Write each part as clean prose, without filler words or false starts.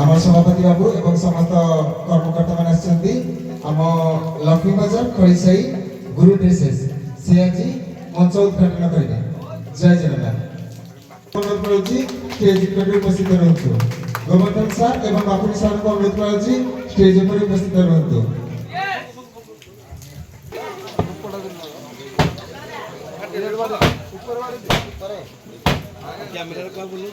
आम सभापति बाबू एवं समस्त कर्मकर्ता मान आम लक्ष्मी बाजार खड़ीसाई गुरु ड्रेसेस से आज मंच उद्घाटन करेंगे। जय जगन्नाथ। अनुरोध करुच्ची स्टेज पर उपस्थित रहतु। गोवर्धन सार एवं बापुनी सार को अनुरोध करुच्ची स्टेज पर उपस्थित रहतु। कैमरा का बोलो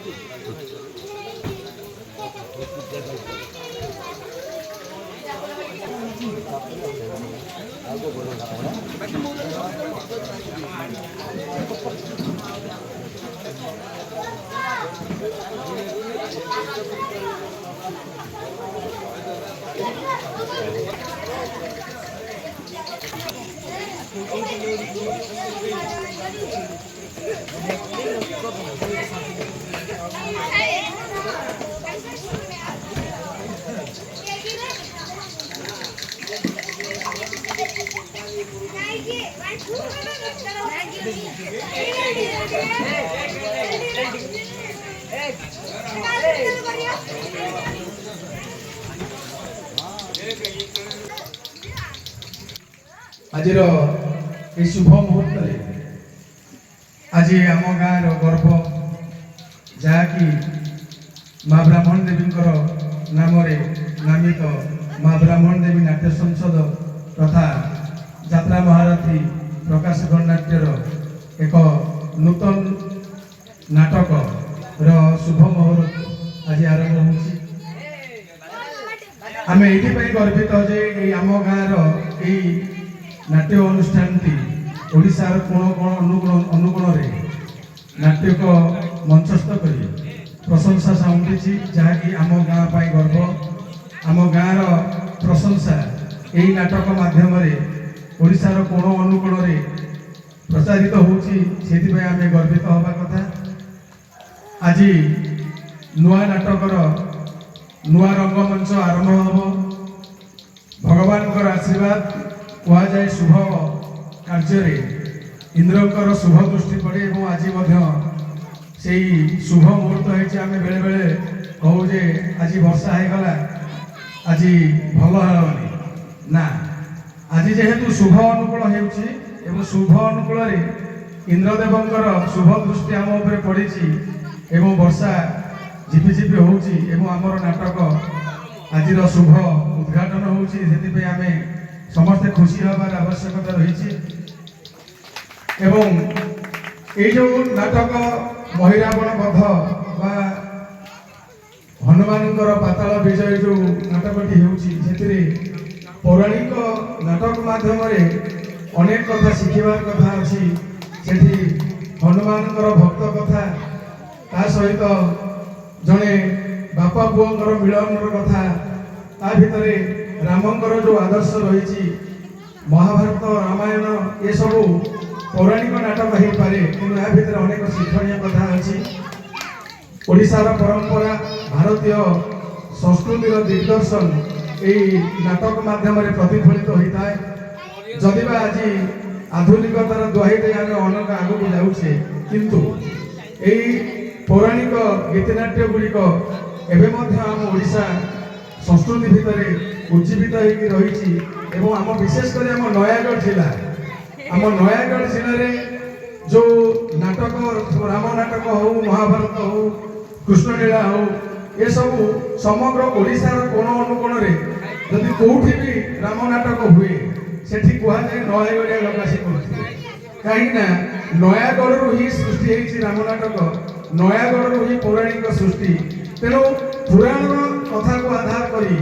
आज शुभ मुहूर्त आज आम गाँव गर्व जहाँकि माँ ब्राह्मण देवी नाम नामित माँ ब्राह्मण देवी नाट्य संसद तथा यात्रा महारथी प्रकाश गणनाट्यर एक नूतन नाटक शुभ मुहूर्त आज आरंभ हो। आम ये गर्वित जे आम गाँव नाट्य अनुष्ठान ओडिशार कोण कोण अनुगुण नाट्यक मंचस्थ कर प्रशंसा साउंडी जहाँकि आम गाँव गर्व आम गाँव प्रशंसा यही नाटक माध्यम ओडिशार कोण अनुगुण प्रचारित होती आम गर्वित हवा कथा। आज नुआ नाटकर नुआ रंगमंच आरंभ हम भगवान आशीर्वाद कह जाए शुभ कार्य इंद्रकर शुभ दृष्टि पड़े और आज से शुभ मुहूर्त आम बेले बेले कहू जे आज वर्षा होगला आज भल ना आज जेहेतु शुभ अनुकूल हो शुभ अनुकूल इंद्रदेवंकर शुभ दृष्टि आम उपर पड़ी एवं वर्षा झिपिझिपि होमर नाटक आज शुभ उद्घाटन होती आम समस्ते खुशी हबार आवश्यकता रही एवं ये जो नाटक महिरावण बध बा हनुमान पाताल विजय जो नाटकटी होती पौराणिक नाटक माध्यम अनेक कथा शिखिबार कथा अच्छी सेठी हनुमान भक्त कथा ता सहित जड़े बापा पुओं मिलन कथा ता भितर रामंकर जो आदर्श रही महाभारत रामायण ये सब पौराणिक नाटक हो पारे कि भितर अनेक शिक्षणीय कथा अच्छी ओडिशार परंपरा भारतीय संस्कृतिर दिग्दर्शन यही नाटक माध्यम प्रतिफलित होता है। जदि आज आधुनिकतार दुहाई दे आम अनेक आगक जाऊे किंतु यही पौराणिक गीतनाट्य गुड़िक एवं आम ओडिशा संस्कृति भितर उज्जीवित रही आम विशेषकर आम नयागढ़ जिला आम नयागढ़ जिले जो नाटक राम नाटक हो महाभारत हो कृष्णलीला हो ये सब समग्र ओडिशार कोण अनुकोण जदि कौटी भी राम नाटक हुए सेठी कहुए नयागढ़िया लोक आसी कहीं नयागढ़ ही सृष्टि होती राम नाटक नयागढ़ ही पौराणिक सृष्टि तेणु पुराण कथा को आधार करी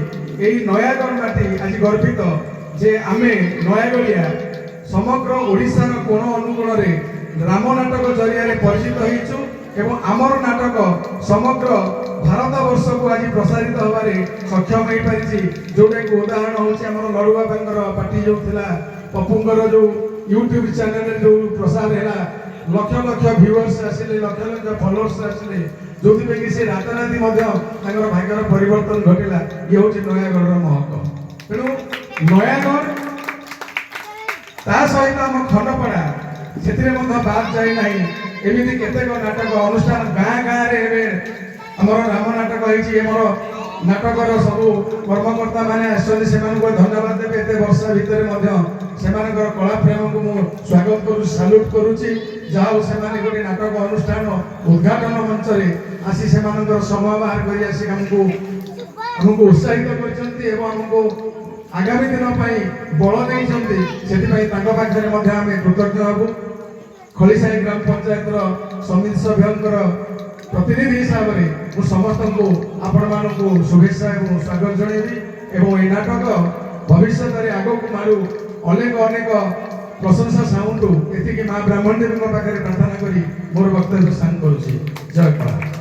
यही नयागढ़ माटी आज गर्वित जे आमे नयागढ़िया समग्र ओडिशार कोण अनुकोण राम नाटक जरिया परिचित होइछु एवं आमर नाटक समग्र भारत वर्ष को आज प्रसारित होबारे सक्षम हो पारि जोटा कि उदाहरण हूँ लड़ू बाबा पार्टी जो थिला पपुंगर जो यूट्यूब चैनल जो प्रसार है लक्ष लक्ष व्यूअर्स आसिले लक्ष लक्ष फॉलोअर्स आसिले जो कि से राताराति भाग्यर परिवर्तन घटला ये हूँ नयागढ़ महत्व तेणु नयागढ़ ता सहित आम खंडपड़ा से बाद जाए ना एमती केतेक नाटक अनुष्ठान गाँ गाँव आमर राम नाटक होमर नाटकर सबू कर्मकर्ता मैंने आसछन्ति धन्यवाद देवी एत वर्षा भितर से कला प्रेम को मु स्वागत करू साल्यूट करुच्ची जाओ से गोटे नाटक अनुष्ठान उद्घाटन मंच रे आसी से समय बाहर कर आसी हमको उत्साहित करमको आगामी दिन बल नहीं पाखे कृतज्ञ हबू खलीसाही ग्राम पंचायत समिति सभ्य प्रतिनिधि हिसाब से मुझे समस्त को आपण मानू शुभेच्छा और स्वागत जनइबी और ये नाटक भविष्य में आग को मारू अनेक अनेक प्रशंसा साउंडू एतिकी माँ ब्राह्मण देवी पाखे प्रार्थना करी मोर वक्तव्य स्थान करुच्ची। जय कला।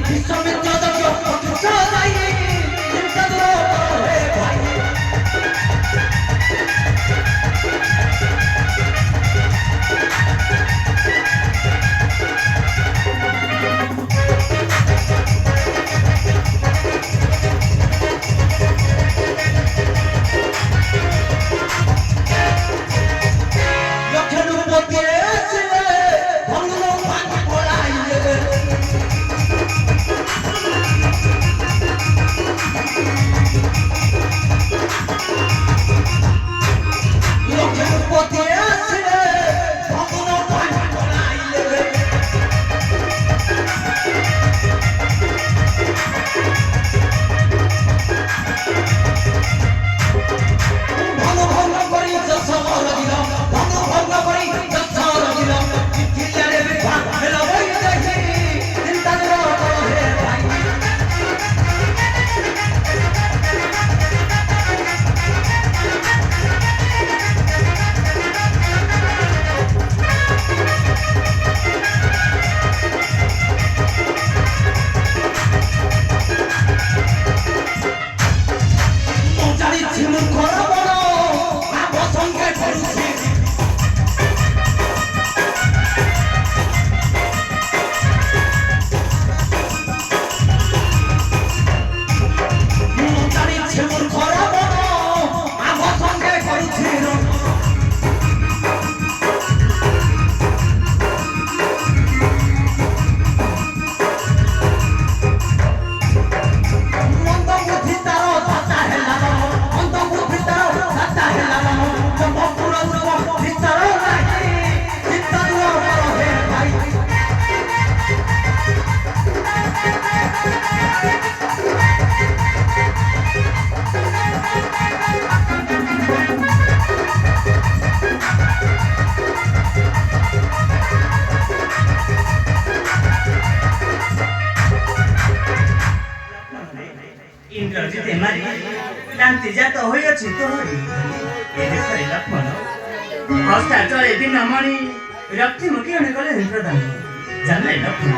Viశ్వమిత్ర इंद्रजित मारी लांती जात होई अछि तोहरी ए देखरे लक्ष्मण हस्ता चले दिन मणि रक्ति मुखी होने गले प्रधान जाने लक्ष्मण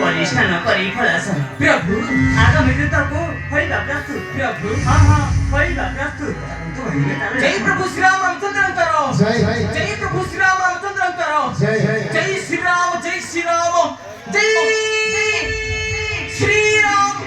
परिष्ठान करी फलासन प्रभु आगामी कृतको होइबा प्रस्तुत प्रभु हाँ होइबा प्रस्तुत तो हिमे ताले जय प्रभु श्री राम रामचंद्र करो जय जय प्रभु श्री राम रामचंद्र करो जय जय श्री राम जय श्री राम जय श्री राम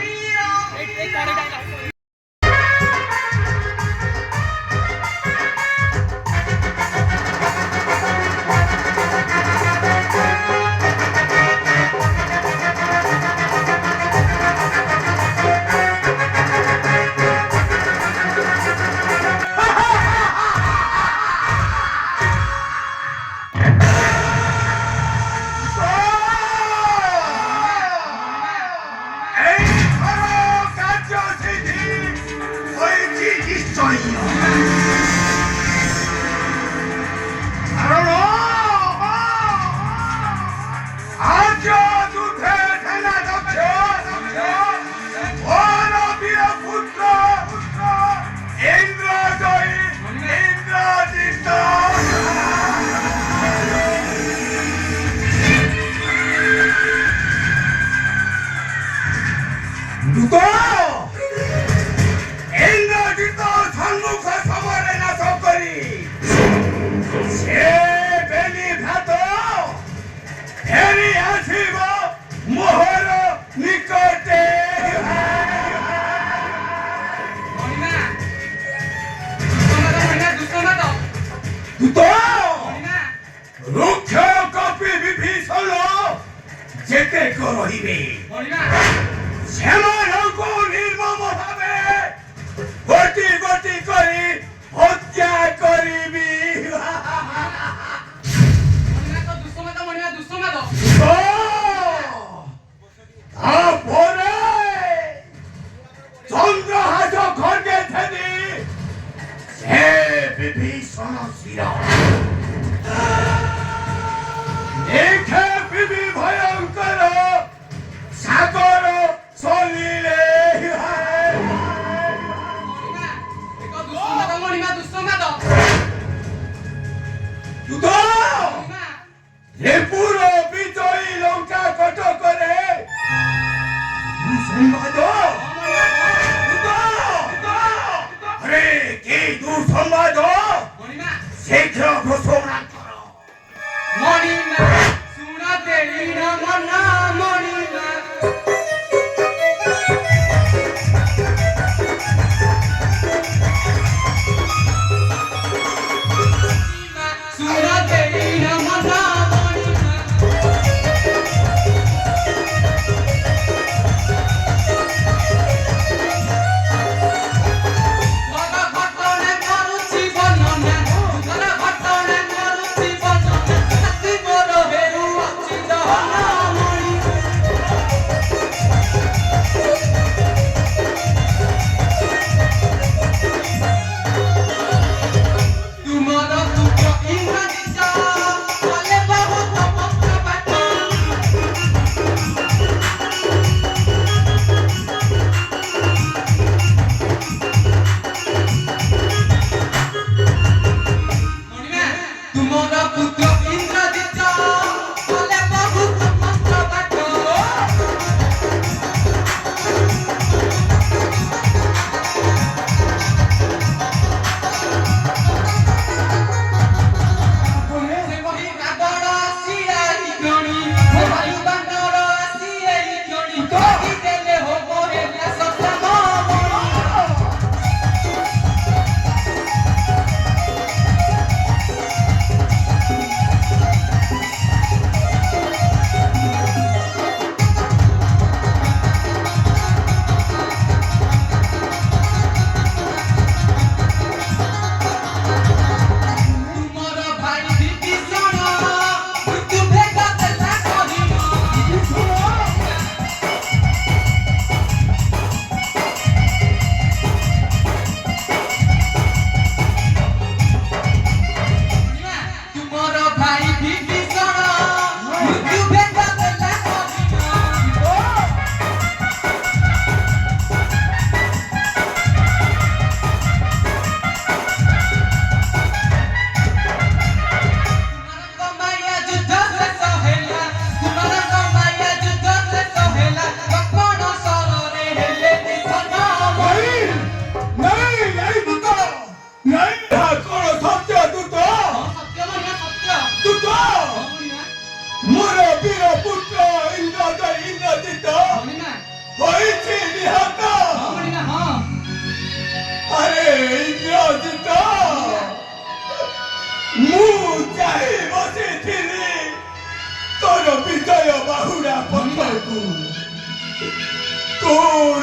ତୁ